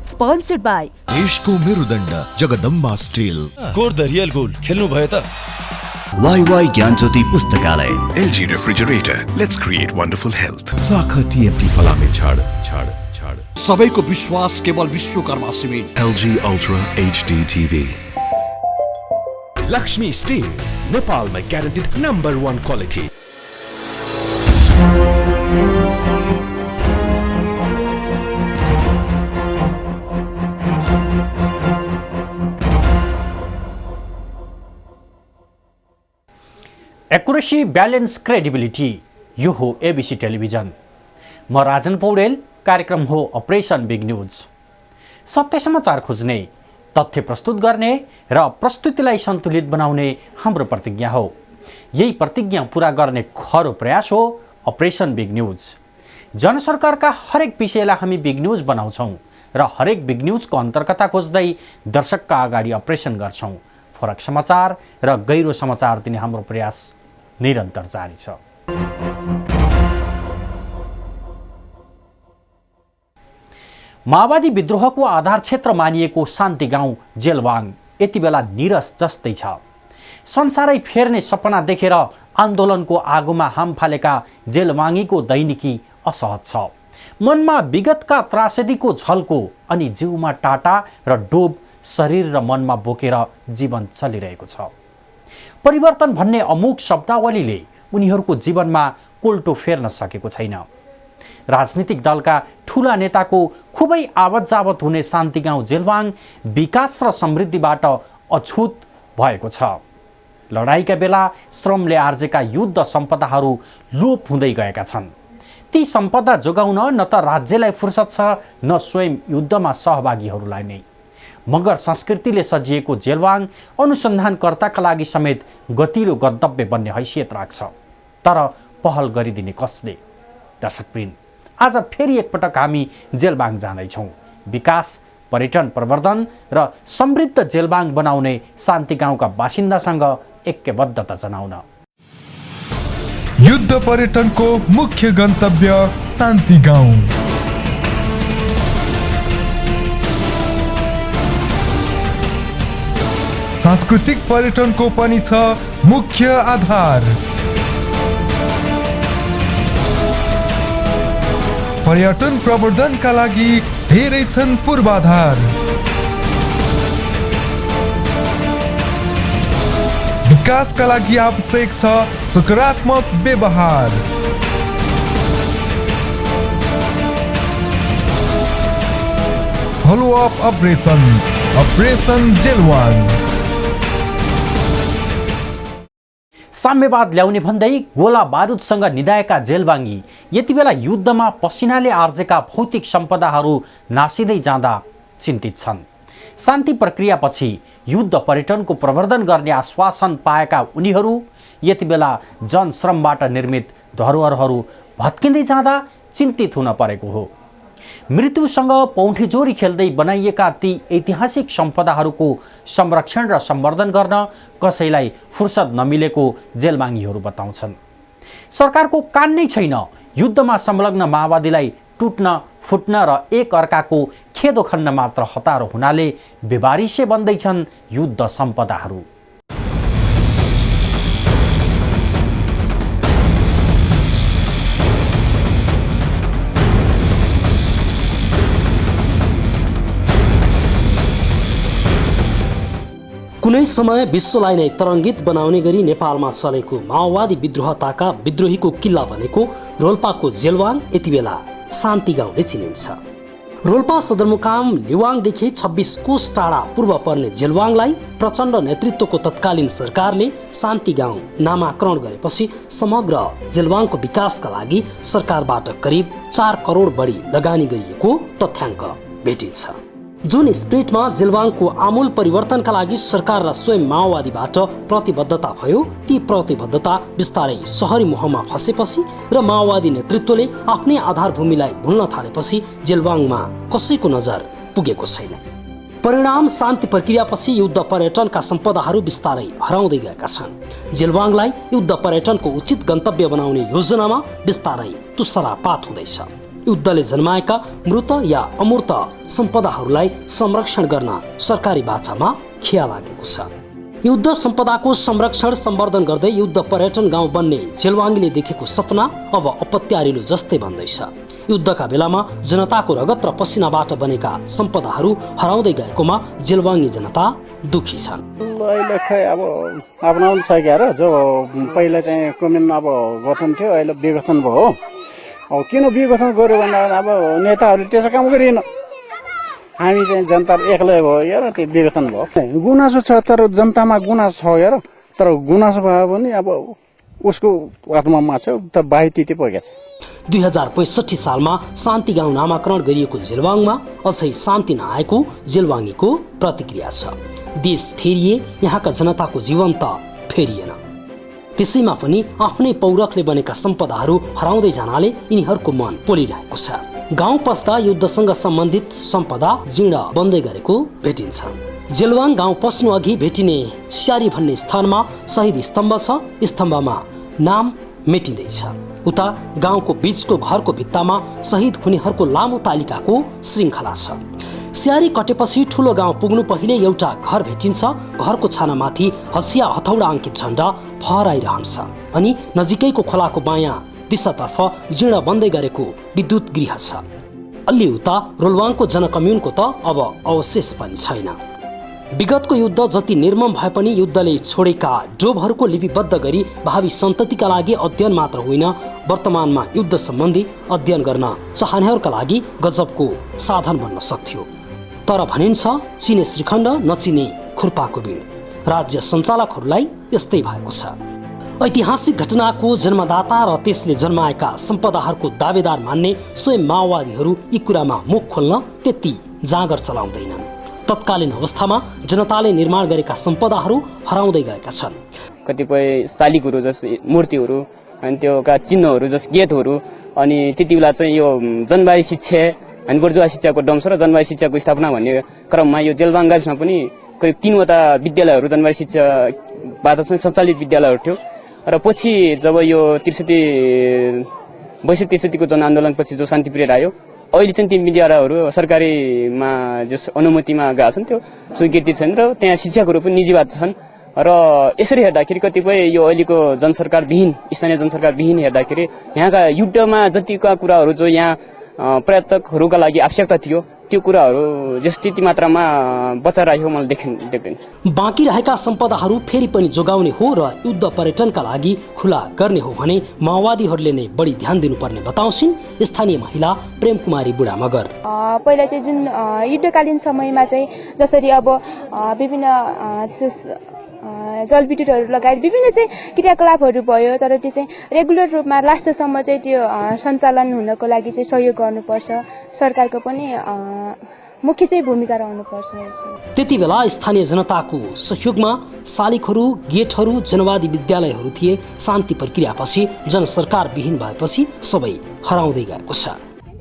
Sponsored by देशको मेरुदण्ड Jagdamba steel. Score the real goal खेल्नु भयो त? वाई ज्ञानज्योति पुस्तकालय। LG Refrigerator, let's create wonderful health. साखा TMT फलामे छाड सबैको विश्वास केवल Vishwakarma cement. LG Ultra HD TV. Laxmi steel, नेपालमा guaranteed number 1 quality. Accuracy, balance, credibility, यो हो एबिसी टेलिभिजन। म राजन पौडेल, कार्यक्रम हो अपरेसन बिग न्युज। सत्य समाचार खोज्ने, तथ्य प्रस्तुत गर्ने र प्रस्तुतिलाई सन्तुलित बनाउने हाम्रो प्रतिज्ञा हो। यही प्रतिज्ञा पूरा गर्ने खरो प्रयास हो अपरेसन बिग न्युज। जनसरकारका हरेक विषयलाई हामी बिग न्युज बनाउँछौँ र हरेक बिग न्युजको अन्तर्कथा खोज्दै दर्शकका अगाडि अपरेसन गर्छौँ। फरक समाचार र गहिरो समाचार दिने हाम्रो प्रयास निरन्तर जारी छ। माओवादी विद्रोहको आधार क्षेत्र मानिएको शान्ति गाउँ जेलवाङ यति बेला निरस जस्तै छ। संसारै फेर्ने सपना देखेर आन्दोलनको आगोमा हाम फालेका जेलवाङीको दैनिकी असहज छ। मनमा विगतका त्रासदीको झल्को अनि जिउमा टाटा र डोब शरीर र मनमा बोकेर जीवन चलिरहेको छ। परिवर्तन भन्ने अमुक शब्दावलीले उनीहरूको जीवनमा कोल्टो फेर्न सकेको छैन। राजनीतिक दलका ठूला नेताको खुबै आवत जावत हुने शान्ति गाउँ जेलवाङ विकास र समृद्धिबाट अछुत भएको छ। लडाईका बेला श्रमले आर्जेका युद्ध सम्पदाहरू लोप हुँदै गएका छन्। ती सम्पदा जोगाउन न त राज्यलाई फुर्सद छ न स्वयं युद्धमा सहभागीहरूलाई नै। मगर संस्कृतिले सजिएको जेलवाङ अनुसन्धानकर्ताका लागि समेत गतिलो गन्तव्य बन्ने हैसियत राख्छ। तर पहल गरिदिने कसले? दर्शकवृन्द, आज फेरि एकपटक हामी जेलवाङ जाँदैछौँ। विकास, पर्यटन प्रवर्धन र समृद्ध जेलवाङ बनाउने शान्ति गाउँका बासिन्दासँग ऐक्यबद्धता जनाउन। युद्ध पर्यटनको मुख्य गन्तव्य शान्ति गाउँ। सांस्कृतिक पर्यटनको पनि छ मुख्य आधार। पर्यटन प्रवर्धनका लागि धेरै छन् पूर्वाधार। विकासका लागि आवश्यक छ सकारात्मक व्यवहार। Follow up operation Jelbang. साम्यवाद ल्याउने भन्दै गोला बारुदसँग निदाएका जेलवाङी यति बेला युद्धमा पसिनाले आर्जेका भौतिक सम्पदाहरू नासिँदै जाँदा चिन्तित छन्। शान्ति प्रक्रियापछि युद्ध पर्यटनको प्रवर्धन गर्ने आश्वासन पाएका उनीहरू यति बेला जनश्रमबाट निर्मित धरोहरहरू भत्किँदै जाँदा चिन्तित हुन परेको हो। मृत्युसँग पौँठीजोरी खेल्दै बनाइएका ती ऐतिहासिक सम्पदाहरूको संरक्षण र सम्वर्धन गर्न कसैलाई फुर्सद नमिलेको जेलवाङीहरू बताउँछन्। सरकारको कान नै छैन युद्धमा संलग्न माओवादीलाई टुट्न फुट्न र एक अर्काको खेदो खन्न मात्र हतारो हुनाले बेबारिसे बन्दैछन् युद्ध सम्पदाहरू। कुनै समय विश्वलाई नै तरङ्गित बनाउने गरी नेपालमा चलेको माओवादी विद्रोहताका विद्रोहीको किल्ला भनेको रोल्पाको जेलवाङ यति बेला शान्ति गाउँले चिनिन्छ। रोल्पा सदरमुकाम लिवाङदेखि 26 कोस टाढा पूर्व पर्ने जेलवाङलाई प्रचण्ड नेतृत्वको तत्कालीन सरकारले शान्ति गाउँ नामाकरण गरेपछि समग्र जेलवाङको विकासका लागि सरकारबाट करिब 4 करोड बढी लगानी गरिएको तथ्याङ्क भेटिन्छ। जुन स्पिरिटमा जेलवाङको आमूल परिवर्तनका लागि सरकार र स्वयं माओवादीबाट प्रतिबद्धता भयो, ती प्रतिबद्धता बिस्तारै सहरी मोहमा फसेपछि र माओवादी नेतृत्वले आफ्नै आधारभूमिलाई भुल्न थालेपछि जेलवाङमा कसैको नजर पुगेको छैन। परिणाम शान्ति प्रक्रियापछि युद्ध पर्यटनका सम्पदाहरू बिस्तारै हराउँदै गएका छन्। जेलवाङलाई युद्ध पर्यटनको उचित गन्तव्य बनाउने योजनामा बिस्तारै तुसरापात हुँदैछ। युद्धले जन्माएका मृत या अमूर्त सम्पदाहरूलाई संरक्षण गर्न सरकारी बाचामा खिया लागेको छ। युद्ध सम्पदाको संरक्षण सम्वर्धन गर्दै युद्ध पर्यटन गाउँ बन्ने जेलवाङीले देखेको सपना अब अपत्यारिलो जस्तै बन्दैछ। युद्धका बेलामा जनताको रगत र पसिनाबाट बनेका सम्पदाहरू हराउँदै गएकोमा जेलवाङी जनता दुखी छन्। अहिले खै अब अपनाउनु सकेर जो पहिला चाहिँ कम्युन अब गठन थियो, अहिले विघटन भयो। अब किन विघटन गर्यो भन्दा अब नेताहरूले त्यसो काम गरिएन, हामी चाहिँ जनता एक्लै भयो यार, त्यो विघटन भयो। गुनासो छ तर जनतामा गुनासो छ यार, तर गुनासो भयो भने अब उसको आत्मामा छ त बाहिर त्यति पुगेको छ। 2065 सालमा शान्ति गाउँ नामाकरण गरिएको जेलवाङमा अझै शान्ति नआएको जेलवाङीको प्रतिक्रिया छ। देश फेरिए यहाँका जनताको जीवन त फेरिएन। त्यसैमा पनि आफ्नै पौरखले बनेका सम्पदाहरू हराउँदै जानाले यिनीहरूको मन पोलिरहेको छ। गाउँ पस्दा युद्धसँग सम्बन्धित सम्पदा जीर्ण बन्दै गरेको भेटिन्छ। जेलवाङ गाउँ पस्नु अघि भेटिने स्यारी भन्ने स्थानमा शहीद स्तम्भ छ। स्तम्भमा नाम मेटिँदैछ। उता गाउँको बीचको घरको भित्तामा शहीद हुनेहरूको लामो तालिकाको श्रृङ्खला छ। स्यारी कटेपछि ठुलो गाउँ पुग्नु पहिले एउटा घर भेटिन्छ। घरको छानामाथि हँसिया हथौडा अङ्कित झण्डा फहराइरहन्छ अनि नजिकैको खोलाको बायाँ दिशातर्फ जीर्ण बन्दै गरेको विद्युत गृह छ। अलि उता रोलवाङको जनकम्युनको त अब अवशेष पनि छैन। विगतको युद्ध जति निर्मम भए पनि युद्धले छोडेका डोबहरूको लिपिबद्ध गरी भावी सन्ततिका लागि अध्ययन मात्र होइन, वर्तमानमा युद्ध सम्बन्धी अध्ययन गर्न चाहनेहरूका लागि गजबको साधन बन्न सक्थ्यो। तर भनिन्छ चिने श्रीखण्ड नचिने खुर्पाको बिड। राज्य सञ्चालकहरूलाई यस्तै भएको छ। ऐतिहासिक घटनाको जन्मदाता र त्यसले जन्माएका सम्पदाहरूको दावेदार मान्ने स्वयं माओवादीहरू यी कुरामा मुख खोल्न त्यति जाँगर चलाउँदैनन्। तत्कालीन अवस्थामा जनताले निर्माण गरेका सम्पदाहरू हराउँदै गएका छन्। कतिपय शालिगहरू जस्तो मूर्तिहरू अनि त्योका चिन्हहरू जस्तो गेटहरू, अनि त्यति बेला चाहिँ यो जनवारी शिक्षा अनि बुर्जुवा शिक्षाको डम्स र जनवारी शिक्षाको स्थापना भन्ने क्रममा यो जेलवाङ गाविसमा पनि करिब 3वटा विद्यालयहरू जनवारी शिक्षाबाट चाहिँ सञ्चालित विद्यालयहरू थियो। र पछि जब यो 62-63को जनआन्दोलनपछि जो शान्ति पिरियड आयो, अहिले चाहिँ ती विद्यालयहरू सरकारीमा जो अनुमतिमा गएका छन् त्यो स्वीकृति छन् र त्यहाँ शिक्षकहरू पनि निजीवाद छन्। र यसरी हेर्दाखेरि कतिपय यो अहिलेको जनसरकार विहीन स्थानीय जनसरकार विहीन हेर्दाखेरि यहाँका युद्धमा जतिका कुराहरू जो यहाँ पर्यटकहरूका लागि आवश्यकता थियो त्यो कुराहरू जस त्यति मात्रामा बचाएर राखेको मलाई देख्दैन। बाँकी रहेका सम्पदाहरू फेरि पनि जोगाउने हो र युद्ध पर्यटनका लागि खुला गर्ने हो भने माओवादीहरूले नै बढी ध्यान दिनुपर्ने बताउँछिन् स्थानीय महिला प्रेम कुमारी बुढा मगर। पहिला चाहिँ जुन युद्धकालीन समयमा चाहिँ जसरी अब विभिन्न जलविद्युतहरू लगायत विभिन्न चाहिँ क्रियाकलापहरू भयो, तर त्यो चाहिँ रेगुलर रूपमा लास्टसम्म चाहिँ त्यो सञ्चालन हुनको लागि चाहिँ सहयोग गर्नुपर्छ। सरकारको पनि मुख्य चाहिँ भूमिका रहनुपर्छ। त्यति बेला स्थानीय जनताको सहयोगमा शालिगहरू, गेटहरू, जनवादी विद्यालयहरू थिए। शान्ति प्रक्रियापछि जनसरकार विहीन भएपछि सबै हराउँदै गएको छ।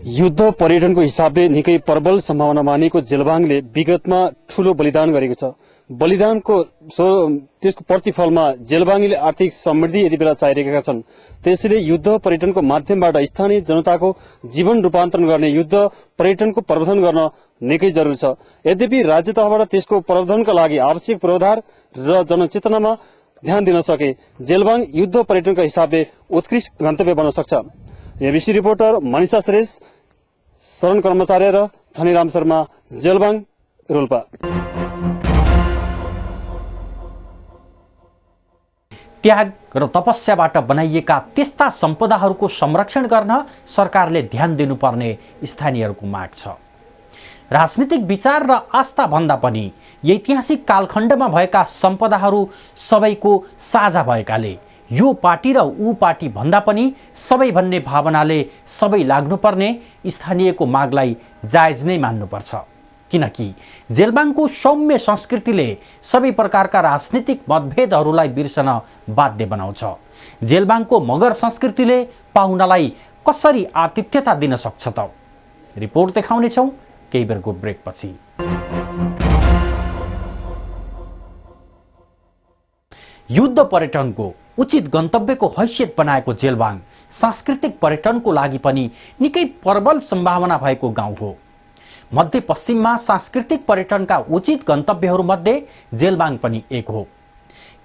युद्ध पर्यटनको हिसाबले निकै प्रबल सम्भावना मानिएको जेलवाङले विगतमा ठूलो बलिदान गरेको छ। बलिदानको त्यसको प्रतिफलमा जेलवाङीले आर्थिक समृद्धि यति बेला चाहिरहेका छन्। त्यसैले युद्ध पर्यटनको माध्यमबाट स्थानीय जनताको जीवन रूपान्तरण गर्ने युद्ध पर्यटनको प्रवर्धन गर्न निकै जरुरी छ। यद्यपि राज्य तहबाट त्यसको प्रवर्धनका लागि आवश्यक पूर्वाधार र जनचेतनामा ध्यान दिन सके जेलवाङ युद्ध पर्यटनका हिसाबले उत्कृष्ट गन्तव्य बन्न सक्छ। एबीसी रिपोर्टर मनिषा श्रेष्ठ, शरण कर्मचारी र धनीराम शर्मा, जेलवाङ, रोल्पा। त्याग र तपस्याबाट बनाइएका त्यस्ता सम्पदाहरूको संरक्षण गर्न सरकारले ध्यान दिनुपर्ने स्थानीयहरूको माग छ। राजनीतिक विचार र आस्था भन्दा पनि ऐतिहासिक कालखण्डमा भएका सम्पदाहरू सबैको साझा भएकाले यो पार्टी र ऊ पार्टी भन्दा पनि सबै भन्ने भावनाले सबै लाग्नुपर्ने स्थानीयको मागलाई जायज नै मान्नुपर्छ। किनकि जेलवाङको सौम्य संस्कृतिले सबै प्रकारका राजनीतिक मतभेदहरूलाई बिर्सन बाध्य बनाउँछ। जेलवाङको मगर संस्कृतिले पाहुनालाई कसरी आतिथ्यता दिन सक्छ त? रिपोर्ट देखाउनेछौँ केही बेरको ब्रेकपछि। युद्ध पर्यटनको उचित गन्तव्यको हैसियत बनाएको जेलवाङ सांस्कृतिक पर्यटनको लागि पनि निकै प्रबल सम्भावना भएको गाउँ हो। मध्यपश्चिममा सांस्कृतिक पर्यटनका उचित गन्तव्यहरूमध्ये जेलवाङ पनि एक हो।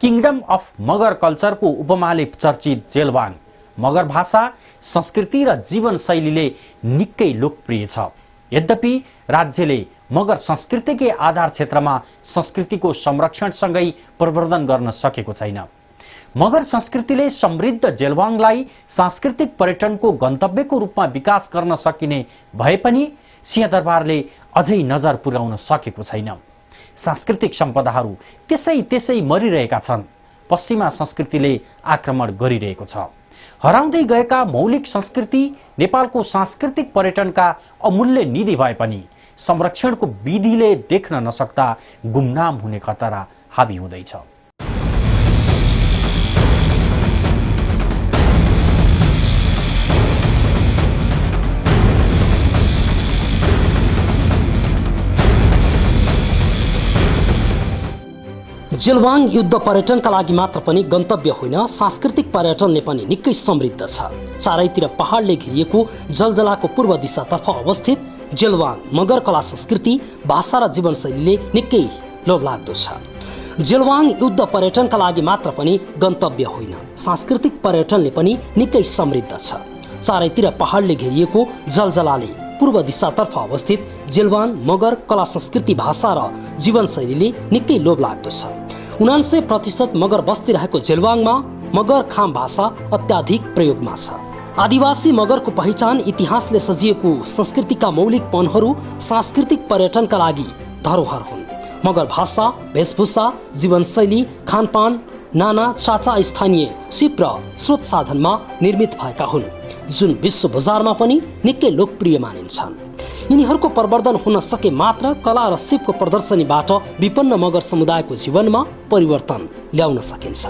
किङडम अफ मगर कल्चरको उपमाले चर्चित जेलवाङ मगर भाषा, संस्कृति र जीवनशैलीले निकै लोकप्रिय छ। यद्यपि राज्यले मगर संस्कृतिकै आधार क्षेत्रमा संस्कृतिको संरक्षणसँगै प्रवर्धन गर्न सकेको छैन। मगर संस्कृतिले समृद्ध जेलवाङलाई सांस्कृतिक पर्यटनको गन्तव्यको रूपमा विकास गर्न सकिने भए पनि सिंहदरबारले अझै नजर पुर्याउन सकेको छैन। सांस्कृतिक सम्पदाहरू त्यसै मरिरहेका छन्। पश्चिमा संस्कृतिले आक्रमण गरिरहेको छ। हराउँदै गएका मौलिक संस्कृति नेपालको सांस्कृतिक पर्यटनका अमूल्य निधि भए पनि संरक्षणको विधिले देख्न नसक्दा गुमनाम हुने खतरा हावी हुँदैछ। जेलवाङ युद्ध पर्यटनका लागि मात्र पनि गन्तव्य होइन, सांस्कृतिक पर्यटनले पनि निकै समृद्ध छ। चारैतिर पहाडले घेरिएको जलजलाको पूर्व दिशातर्फ अवस्थित जेलवाङ मगर कला संस्कृति, भाषा र जीवनशैलीले निकै लोभलाग्दो छ। जेलवाङ युद्ध पर्यटनका लागि मात्र पनि गन्तव्य होइन, सांस्कृतिक पर्यटनले पनि निकै समृद्ध छ। चारैतिर पहाडले घेरिएको जलजलाले पूर्व दिशातर्फ अवस्थित जेलवाङ मगर कला संस्कृति, भाषा र जीवनशैलीले निकै लोभलाग्दो छ। 99% मगर बस्ती रहेको जेलवाङमा मगर खाम भाषा अत्याधिक प्रयोगमा छ। आदिवासी मगरको पहिचान इतिहासले सजिएको संस्कृतिका मौलिक पनहरू सांस्कृतिक पर्यटनका लागि धरोहर हुन्। मगर भाषा, वेशभूषा, जीवनशैली, खानपान नाना चाचा स्थानीय सिप र स्रोत साधनमा निर्मित भएका हुन्, जुन विश्व बजारमा पनि निकै लोकप्रिय मानिन्छन्। यिनीहरूको प्रवर्धन हुन सके मात्र कला र सिपको प्रदर्शनीबाट विपन्न मगर समुदायको जीवनमा परिवर्तन ल्याउन सकिन्छ।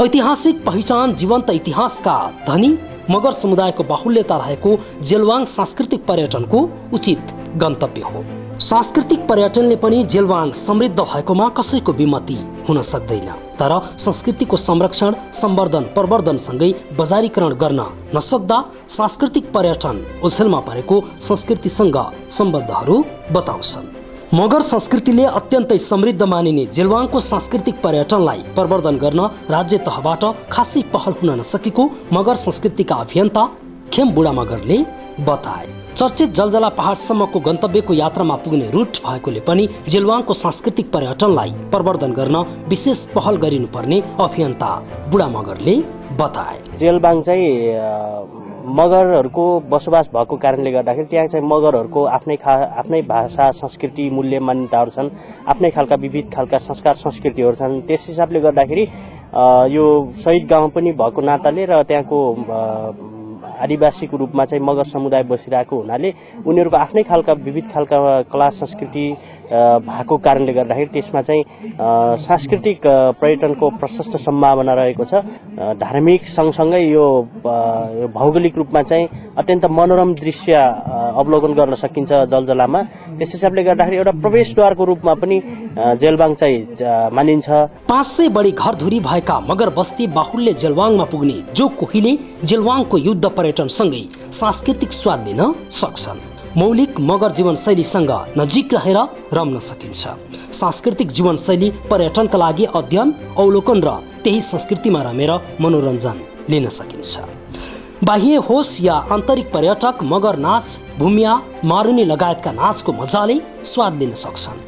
ऐतिहासिक पहिचान, जीवन्त इतिहासका धनी मगर समुदायको बाहुल्यता रहेको जेलवाङ सांस्कृतिक पर्यटनको उचित गन्तव्य हो। सांस्कृतिक पर्यटनले पनि जेलवाङ समृद्ध भएकोमा कसैको विमति हुन सक्दैन, तर संस्कृतिको संरक्षण, सम्वर्धन, प्रवर्धनसँगै बजारीकरण गर्न नसक्दा सांस्कृतिक पर्यटन ओझेलमा परेको संस्कृतिसँग सम्बन्धहरू बताउँछन्। मगर संस्कृतिले अत्यन्तै समृद्ध मानिने जेलवाङको सांस्कृतिक पर्यटनलाई प्रवर्धन गर्न राज्य तहबाट खासै पहल हुन नसकेको मगर संस्कृतिका अभियन्ता खेम बुढा मगरले बताए। चर्चित जलजला पहाडसम्मको गन्तव्यको यात्रामा पुग्ने रुट भएकोले पनि जेलवाङको सांस्कृतिक पर्यटनलाई प्रवर्धन गर्न विशेष पहल गरिनुपर्ने अभियन्ता बुढा मगरले बताए। जेलवाङ चाहिँ मगरहरूको बसोबास भएको कारणले गर्दाखेरि त्यहाँ चाहिँ मगरहरूको आफ्नै भाषा, संस्कृति, मूल्य मान्यताहरू छन्, आफ्नै खालका विविध खालका संस्कार संस्कृतिहरू छन्। त्यस हिसाबले गर्दाखेरि यो शहीद गाउँ पनि भएको नाताले र त्यहाँको आदिवासीको रूपमा चाहिँ मगर समुदाय बसिरहेको हुनाले उनीहरूको आफ्नै खालका विविध खालका कला संस्कृति भएको कारणले गर्दाखेरि त्यसमा चाहिँ सांस्कृतिक पर्यटनको प्रशस्त सम्भावना रहेको छ। धार्मिक सँगसँगै यो भौगोलिक रूपमा चाहिँ अत्यन्त मनोरम दृश्य अवलोकन गर्न सकिन्छ जलजलामा। त्यस हिसाबले गर्दाखेरि एउटा प्रवेशद्वारको रूपमा पनि जेलवाङ चाहिँ मानिन्छ। 500 बढी घरधुरी भएका मगर बस्ती बाहुल्य जेलवाङमा पुग्ने जो कोहीले जेलवाङको युद्ध पर्यटनसँगै सांस्कृतिक स्वाद लिन सक्छन्। मौलिक मगर जीवनशैलीसँग नजिक रहेर रम्न सकिन्छ। सांस्कृतिक जीवनशैली पर्यटनका लागि अध्ययन, अवलोकन र त्यही संस्कृतिमा रमेर मनोरञ्जन लिन सकिन्छ। बाह्य होस् या आन्तरिक पर्यटक मगर नाच, भूमिया, मारुनी लगायतका नाचको मजाले स्वाद लिन सक्छन्।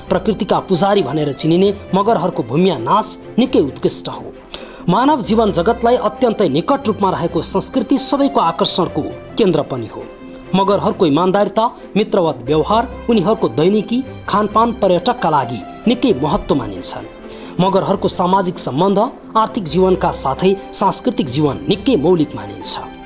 प्रकृतिका पुजारी भनेर चिनिने मगरहरूको भूमिया नाच निकै उत्कृष्ट हो। मानव जीवन जगतलाई अत्यन्तै निकट रूपमा रहेको संस्कृति सबैको आकर्षणको केन्द्र पनि हो। मगरहरूको इमान्दारिता, मित्रवत व्यवहार, उनीहरूको दैनिकी खानपान पर्यटकका लागि निकै महत्त्व मानिन्छन्। मगरहरूको सामाजिक सम्बन्ध, आर्थिक जीवनका साथै सांस्कृतिक जीवन निकै मौलिक मानिन्छ।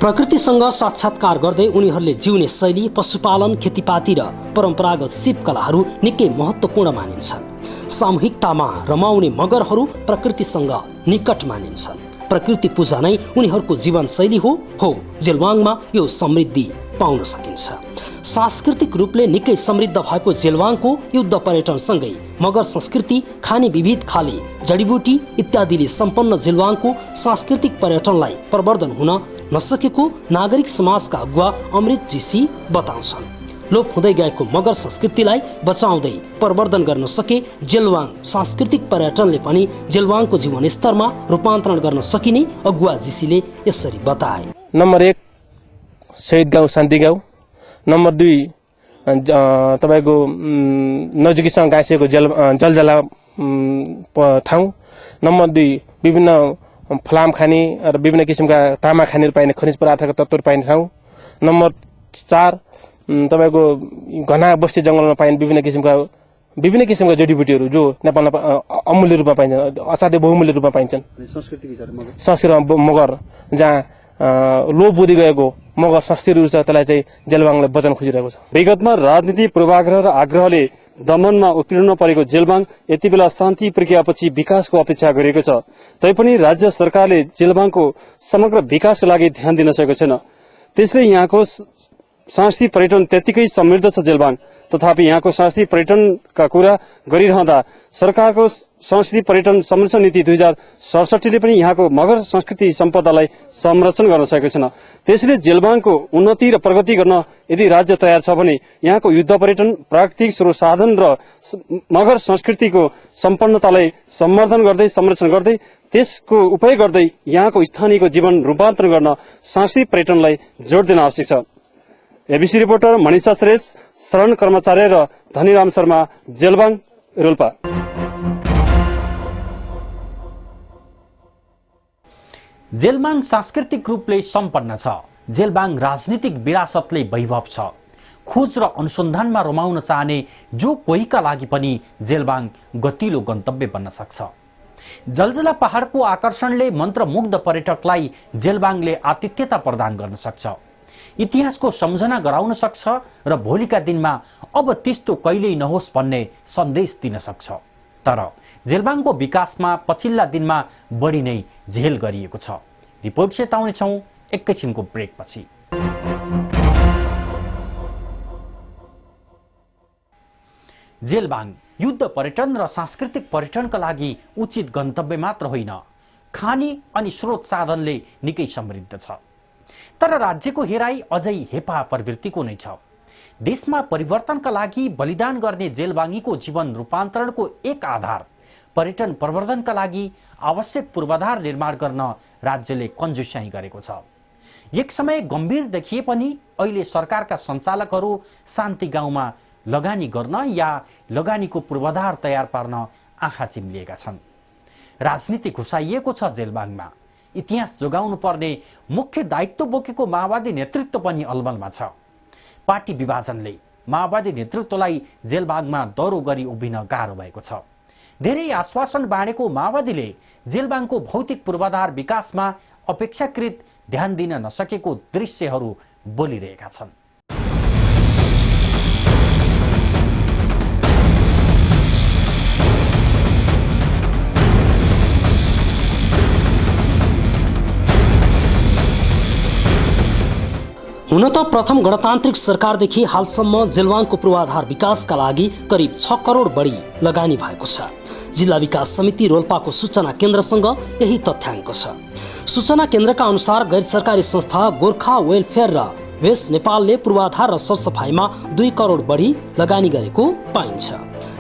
प्रकृतिसँग साक्षात्कार गर्दै उनीहरूले जिउने शैली, पशुपालन, खेतीपाती र परम्परागत सिप कलाहरू निकै महत्त्वपूर्ण मानिन्छन्। सामूहिकतामा रमाउने मगरहरू प्रकृतिसँग निकट मानिन्छन्। प्रकृति पूजा नै उनीहरूको जीवनशैली हो जेलवाङमा यो समृद्धि पाउन सकिन्छ। सांस्कृतिक रूपले निकै समृद्ध भएको जेलवाङको युद्ध पर्यटनसँगै मगर संस्कृति, खाने विविध खाले जडीबुटी इत्यादिले सम्पन्न जेलवाङको सांस्कृतिक पर्यटनलाई प्रवर्धन हुन नसकेको नागरिक समाजका अगुवा अमृत जीसी बताउँछन्। लोप हुँदै गएको मगर संस्कृतिलाई बचाउँदै प्रवर्धन गर्न सके जेलवाङ सांस्कृतिक पर्यटनले पनि जेलवाङको जीवनस्तरमा रूपान्तरण गर्न सकिने अगुवा जीसीले यसरी बताए। नम्बर 1 शहीद गाउँ शान्ति गाउँ, नम्बर 2 तपाईको नजिकैसँग गाँसिएको जलजला ठाउँ, नम्बर 2 विभिन्न फलाम खाने र विभिन्न किसिमका तामा खानेहरू पाइने खनिज पदार्थका तत्त्वहरू पाइने ठाउँ, नम्बर 4 तपाईको घना बस्ती जंगलमा पाइने विभिन्न किसिमका जडीबुटीहरू जो नेपालमा अमूल्य रूपमा पाइन्छन्, असाध्य बहुमूल्य रूपमा पाइन्छन्। संस्कृतिमा मगर जहाँ लोप बुझी गएको मगर संस्कृतिहरू छ त्यसलाई चाहिँ जेलवाङले बचाउन खोजिरहेको छ। विगतमा राजनीति पूर्वाग्रह र आग्रहले दमनमा उत्तीर्ण परेको जेलवाङ यति बेला शान्ति प्रक्रियापछि विकासको अपेक्षा गरिएको छ। तैपनि राज्य सरकारले जेलवाङको समग्र विकासका लागि ध्यान दिन सकेको छैन। त्यसले यहाँको सांस्कृतिक पर्यटन त्यतिकै समृद्ध छ जेलवाङ, तथापि यहाँको सांस्कृतिक पर्यटनका कुरा गरिरहँदा सरकारको सांस्कृतिक पर्यटन संरक्षण नीति 2067 ले पनि यहाँको मगर संस्कृति सम्पदालाई संरक्षण गर्न सकेको छैन। त्यसैले जेलवाङको उन्नति र प्रगति गर्न यदि राज्य तयार छ भने यहाँको युद्ध पर्यटन, प्राकृतिक स्रोत साधन र मगर संस्कृतिको सम्पन्नतालाई सम्वर्धन गर्दै संरक्षण गर्दै त्यसको उपयोग गर्दै यहाँको स्थानीयको जीवन रूपान्तरण गर्न सांस्कृतिक पर्यटनलाई जोड दिन आवश्यक छ। एबीसी रिपोर्टर मनिषा श्रेष्ठ, शरण कर्मचारी र धनीराम शर्मा, जेलवाङ, रोल्पा। जेलवाङ सांस्कृतिक रूपले सम्पन्न छ। जेलवाङ राजनीतिक विरासतले वैभव छ। खोज र अनुसन्धानमा रमाउन चाहने जो कोहीका लागि पनि जेलवाङ गतिलो गन्तव्य बन्न सक्छ। जलजला पहाडको आकर्षणले मन्त्रमुग्ध पर्यटकलाई जेलवाङले आतिथ्यता प्रदान गर्न सक्छ, इतिहासको सम्झना गराउन सक्छ र भोलिका दिनमा अब त्यस्तो कहिल्यै नहोस् भन्ने सन्देश दिन सक्छ। तर जेलवाङको विकासमा पछिल्ला दिनमा बढी नै झेल गरिएको छ। रिपोर्ट चेताउनेछौँ एकैछिनको ब्रेकपछि। जेलवाङ युद्ध पर्यटन र सांस्कृतिक पर्यटनका लागि उचित गन्तव्य मात्र होइन, खानी अनि स्रोत साधनले निकै समृद्ध छ। तर राज्यको हेराई अझै हेपा प्रवृत्तिको नै छ। देशमा परिवर्तनका लागि बलिदान गर्ने जेलवाङीको जीवन रूपान्तरणको एक आधार पर्यटन प्रवर्धनका लागि आवश्यक पूर्वाधार निर्माण गर्न राज्यले कन्जुस्याही गरेको छ। एक समय गम्भीर देखिए पनि अहिले सरकारका सञ्चालकहरू शान्ति गाउँमा लगानी गर्न या लगानीको पूर्वाधार तयार पार्न आँखा चिम्लिएका छन्। राजनीति घुसाइएको छ जेलवाङमा। इतिहास जोगाउनु पर्ने मुख्य दायित्व बोकेको माओवादी नेतृत्व पनि अलमलमा छ। पार्टी विभाजनले माओवादी नेतृत्वलाई जेलवाङमा दह्रो गरी उभिन गाह्रो भएको छ। धेरै आश्वासन बाँडेको माओवादीले जेलवाङको भौतिक पूर्वाधार विकासमा अपेक्षाकृत ध्यान दिन नसकेको दृश्यहरू बोलिरहेका छन्। हुन त प्रथम गणतान्त्रिक सरकारदेखि हालसम्म जेलवाङको पूर्वाधार विकासका लागि करिब 6 करोड बढी लगानी भएको छ। जिल्ला विकास समिति रोल्पाको सूचना केन्द्रसँग यही तथ्याङ्क छ। सूचना केन्द्रका अनुसार गैर सरकारी संस्था गोर्खा वेलफेयर र वेस्ट नेपालले पूर्वाधार र सरसफाइमा 2 करोड बढी लगानी गरेको पाइन्छ।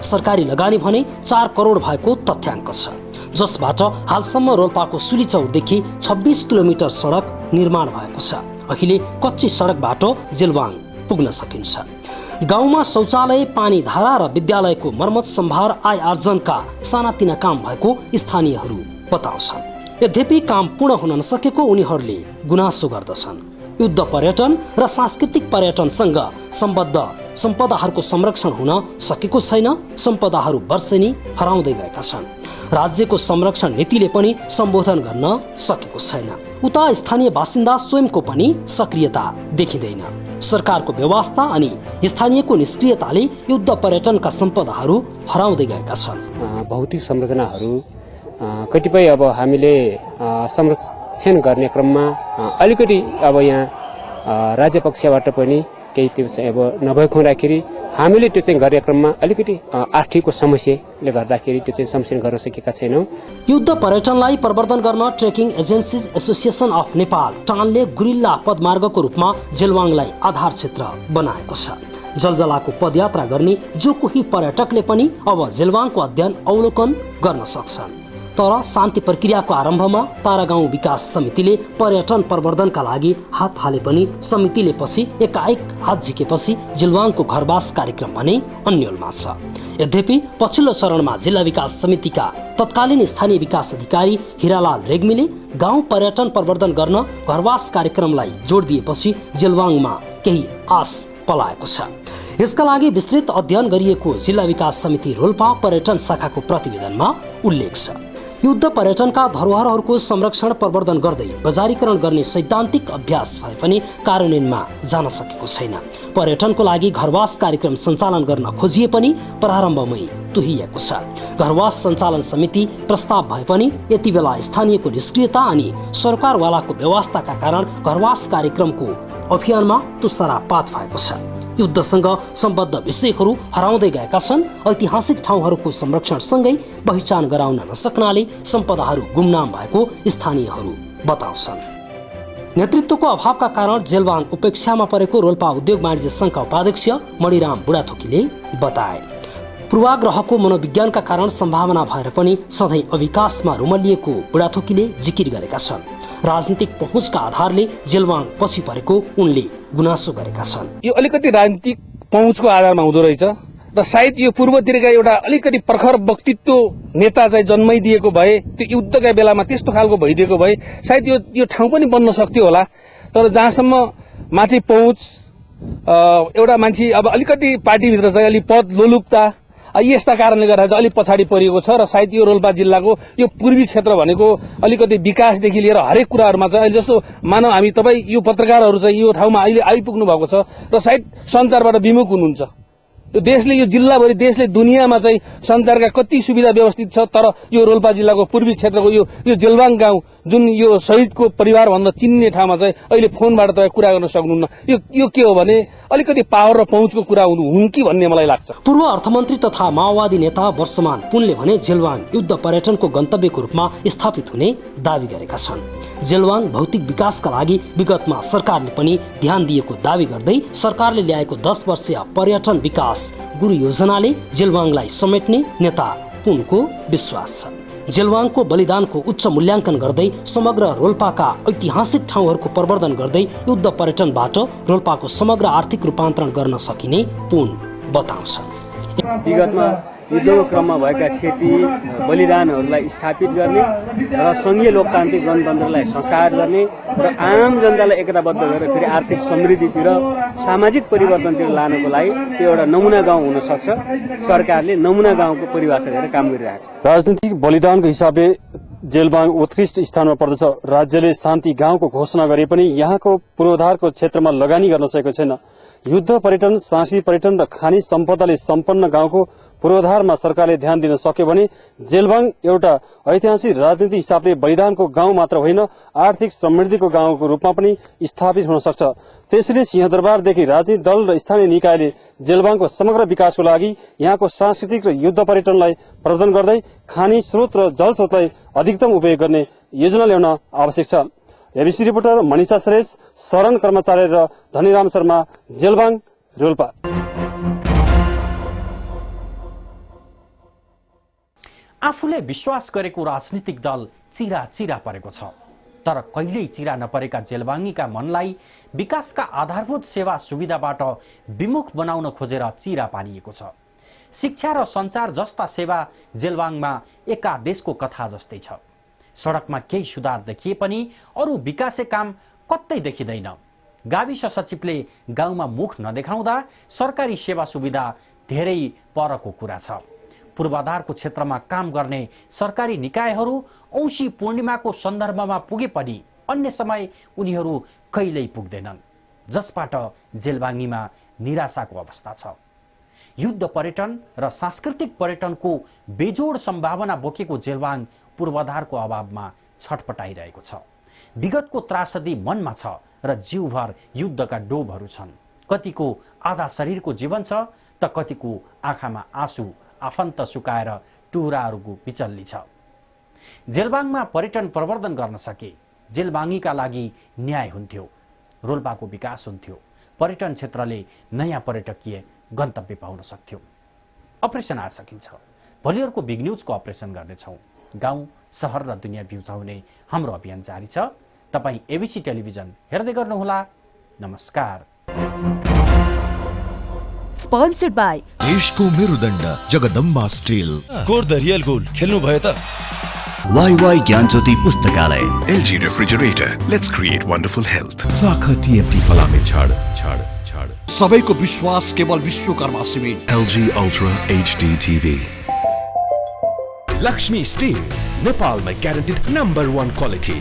सरकारी लगानी भने 4 करोड भएको तथ्याङ्क छ, जसबाट हालसम्म रोल्पाको सुलीचौरदेखि 26 किलोमिटर सडक निर्माण भएको छ। अहिले कच्ची सडकबाट जेलवाङ पुग्न सकिन्छ। गाउँमा शौचालय, पानी धारा र विद्यालयको मर्मत सम्भार आय आर्जनका सानातिना काम भएको स्थानीयहरू बताउँछन्। यद्यपि काम पूर्ण हुन नसकेको उनीहरूले गुनासो गर्दछन्। युद्ध पर्यटन र सांस्कृतिक पर्यटनसँग सम्बद्ध सम्पदाहरूको संरक्षण हुन सकेको छैन। सम्पदाहरू वर्षेनी हराउँदै गएका छन्। राज्यको संरक्षण नीतिले पनि सम्बोधन गर्न सकेको छैन। उता स्थानीय बासिन्दा स्वयंको पनि सक्रियता देखिँदैन। सरकारको व्यवस्था अनि स्थानीयको निष्क्रियताले युद्ध पर्यटनका सम्पदाहरू हराउँदै गएका छन्। भौतिक संरचनाहरू कतिपय अब हामीले संरक्षण गर्ने क्रममा अलिकति अब यहाँ राज्य पक्षबाट पनि केही त्यो चाहिँ अब नभएको हुँदाखेरि हामीले त्यो चाहिँ गर्ने क्रममा अलिकति आर्थिकको समस्याले गर्दाखेरि त्यो चाहिँ संरक्षण गर्न सकेका छैनौँ। युद्ध पर्यटनलाई प्रवर्धन गर्न trekking agencies association of Nepal टानले गुरिल्ला पदमार्गको रूपमा जेलवाङलाई आधार क्षेत्र बनाएको छ। जलजलाको पदयात्रा गर्ने जो कोही पर्यटकले पनि अब जेलवाङको अध्ययन अवलोकन गर्न सक्छन्। तर शान्ति प्रक्रियाको आरम्भमा तारागाउँ विकास समितिले पर्यटन प्रवर्धनका लागि हात हाले पनि समितिले पछि एकाएक हात झिकेपछि जेलवाङको घरवास कार्यक्रम भने अन्यलमा छ। यद्यपि पछिल्लो चरणमा जिल्ला विकास समितिका तत्कालीन स्थानीय विकास अधिकारी हिरालाल रेग्मीले गाउँ पर्यटन प्रवर्धन गर्न घरवास कार्यक्रमलाई जोड दिएपछि जेलवाङमा केही आश पलाएको छ। यसका लागि विस्तृत अध्ययन गरिएको जिल्ला विकास समिति रोल्पा पर्यटन शाखाको प्रतिवेदनमा उल्लेख छ। युद्ध पर्यटनका धरोहरहरूको संरक्षण प्रवर्धन गर्दै बजारीकरण गर्ने सैद्धान्तिक अभ्यास भए पनि कार्यान्वयनमा जान सकेको छैन। पर्यटनको लागि घरवास कार्यक्रम सञ्चालन गर्न खोजिए पनि प्रारम्भमै तुहिएको छ। घरवास सञ्चालन समिति प्रस्ताव भए पनि यति बेला स्थानीयको निष्क्रियता अनि सरकारवालाको व्यवस्थाका कारण घरवास कार्यक्रमको अभियानमा तुषारापात भएको छ। युद्धसँग सम्बद्ध विषयहरू हराउँदै गएका छन्। ऐतिहासिक ठाउँहरूको संरक्षणसँगै पहिचान गराउन नसक्नाले सम्पदाहरू गुमनाम भएको स्थानीयहरू बताउँछन्। नेतृत्वको अभावका कारण जेलवाङ उपेक्षामा परेको रोल्पा उद्योग वाणिज्य संघका उपाध्यक्ष मणिराम बुढाथोकीले बताए। पूर्वाग्रहको मनोविज्ञानका कारण सम्भावना भएर पनि सधैँ अविकासमा रुमलिएको बुढाथोकीले जिकिर गरेका छन्। राजनीतिक पहुँचका आधारले जेलवाङ पछि परेको उनले गुनासो गरेका छन्। यो अलिकति राजनीतिक पहुँचको आधारमा हुँदो रहेछ र सायद यो पूर्वतिरका एउटा अलिकति प्रखर व्यक्तित्व नेता चाहिँ जन्माइदिएको भए, त्यो युद्धका बेलामा त्यस्तो खालको भइदिएको भए सायद यो ठाउँ पनि बन्न सक्थ्यो होला। तर जहाँसम्म माथि पहुँच एउटा मान्छे अब अलिकति पार्टीभित्र चाहिँ अलिक पद लोलुपता यस्ता कारणले गर्दा चाहिँ अलिक पछाडि परिएको छ र सायद यो रोल्पा जिल्लाको यो पूर्वी क्षेत्र भनेको अलिकति विकासदेखि लिएर हरेक कुराहरूमा चाहिँ अहिले जस्तो मानव हामी तपाईँ यो पत्रकारहरू चाहिँ यो ठाउँमा अहिले आइपुग्नु भएको छ र सायद सञ्चारबाट विमुख हुनुहुन्छ। यो देशले, यो जिल्लाभरि देशले दुनियाँमा चाहिँ सञ्चारका कति सुविधा व्यवस्थित छ, तर यो रोल्पा जिल्लाको पूर्वी क्षेत्रको यो जेलवाङ गाउँ जुन यो शहीदको परिवार भन्न चिन्ने ठाउँमा चाहिँ अहिले फोनबाट तपाईँ कुरा गर्न सक्नुहुन्न। यो के हो भने अलिकति पावर र पहुँचको कुरा हुन् कि भन्ने मलाई लाग्छ। पूर्व अर्थमन्त्री तथा माओवादी नेता वर्षमान पुनले भने जेलवाङ युद्ध पर्यटनको गन्तव्यको रूपमा स्थापित हुने दावी गरेका छन्। जेलवाङ भौतिक विकासका लागि विगतमा सरकारले पनि ध्यान दिएको दावी गर्दै सरकारले ल्याएको 10 वर्षीय पर्यटन विकास गुरु योजनाले जेलवाङलाई समेट्ने नेता पुनको विश्वास छ। जेलवाङको बलिदानको उच्च मूल्याङ्कन गर्दै समग्र रोल्पाका ऐतिहासिक ठाउँहरूको प्रवर्धन गर्दै युद्ध पर्यटनबाट रोल्पाको समग्र आर्थिक रूपान्तरण गर्न सकिने पुन बताउँछन्। विगतमा युद्धको क्रममा भएका क्षति बलिदानहरूलाई स्थापित गर्ने र सङ्घीय लोकतान्त्रिक गणतन्त्रलाई संस्कार गर्ने र आम जनतालाई एकताबद्ध गरेर फेरि आर्थिक समृद्धितिर सामाजिक परिवर्तनतिर लानको लागि त्यो एउटा नमुना गाउँ हुन सक्छ। सरकारले नमुना गाउँको परिभाषा गरेर काम गरिरहेछ। राजनीतिक बलिदानको हिसाबले जेलवाङ उत्कृष्ट स्थानमा पर्दछ। राज्यले शान्ति गाउँको घोषणा गरे पनि यहाँको पूर्वाधारको क्षेत्रमा लगानी गर्न सकेको छैन। युद्ध पर्यटन, सांस्कृतिक पर्यटन र खानी सम्पदाले सम्पन्न गाउँको पूर्वाधारमा सरकारले ध्यान दिन सक्यो भने जेलवाङ एउटा ऐतिहासिक राजनीतिक हिसाबले बलिदानको गाउँ मात्र होइन, आर्थिक समृद्धिको गाउँको रूपमा पनि स्थापित हुन सक्छ। त्यसैले सिंहदरबारदेखि राजनीतिक दल र स्थानीय निकायले जेलवाङको समग्र विकासको लागि यहाँको सांस्कृतिक र युद्ध पर्यटनलाई प्रवर्धन गर्दै खानी स्रोत र जल स्रोतलाई अधिकतम उपयोग गर्ने योजना ल्याउन आवश्यक छ। एबीसी रिपोर्टर मनिषा श्रेष्ठ, शरण कर्मचारी र धनीराम शर्मा, जेलवाङ, रोल्पा। आफूले विश्वास गरेको राजनीतिक दल चिरा चिरा परेको छ, तर कहिल्यै चिरा नपरेका जेलवाङीका मनलाई विकासका आधारभूत सेवा सुविधाबाट विमुख बनाउन खोजेर चिरा पारिएको छ। शिक्षा र सञ्चार जस्ता सेवा जेलवाङमा एकादेशको कथा जस्तै छ। सडकमा केही सुधार देखिए पनि अरू विकासे काम कतै देखिँदैन। गाविस सचिवले गाउँमा मुख नदेखाउँदा सरकारी सेवा सुविधा धेरै परको कुरा छ। पूर्वाधारको क्षेत्रमा काम गर्ने सरकारी निकायहरू औँसी पूर्णिमाको सन्दर्भमा पुगे पनि अन्य समय उनीहरू कहिल्यै पुग्दैनन्, जसबाट जेलवाङीमा निराशाको अवस्था छ। युद्ध पर्यटन र सांस्कृतिक पर्यटनको बेजोड सम्भावना बोकेको जेलवाङ पूर्वाधारको अभावमा छटपटाइरहेको छ। विगतको त्रासदी मनमा छ र जिउभर युद्धका डोबहरू छन्। कतिको आधा शरीरको जीवन छ त कतिको आँखामा आँसु, आफन्त सुकाएर टुहुराहरूको बिचल्ली छ। जेलबाङमा पर्यटन प्रवर्धन गर्न सके जेलबाङीका लागि न्याय हुन्थ्यो, रोल्पाको विकास हुन्थ्यो, पर्यटन क्षेत्रले नयाँ पर्यटकीय गन्तव्य पाउन सक्थ्यो। अपरेसन आज सकिन्छ। भोलिहरूको बिग न्युजको अपरेसन गर्नेछौँ। गाउँ, सहर र दुनियाँ बिउझाउने हाम्रो अभियान जारी छ। तपाईँ एबिसी टेलिभिजन हेर्दै गर्नुहोला। नमस्कार। स्पोन्सर्ड बाई देशको मेरुदण्ड Jagdamba steel. Score the real goal खेल्नु भयो त। वाईवाई ज्ञानज्योति पुस्तकालय। LG Refrigerator. Let's create wonderful health. साखा TMT फलामे छाड छाड छाड। सबैको विश्वास केवल Vishwakarma cement. LG Ultra HD TV. Lakshmi still नेपालमा ग्यारेन्टेड नम्बर 1 क्वालिटी।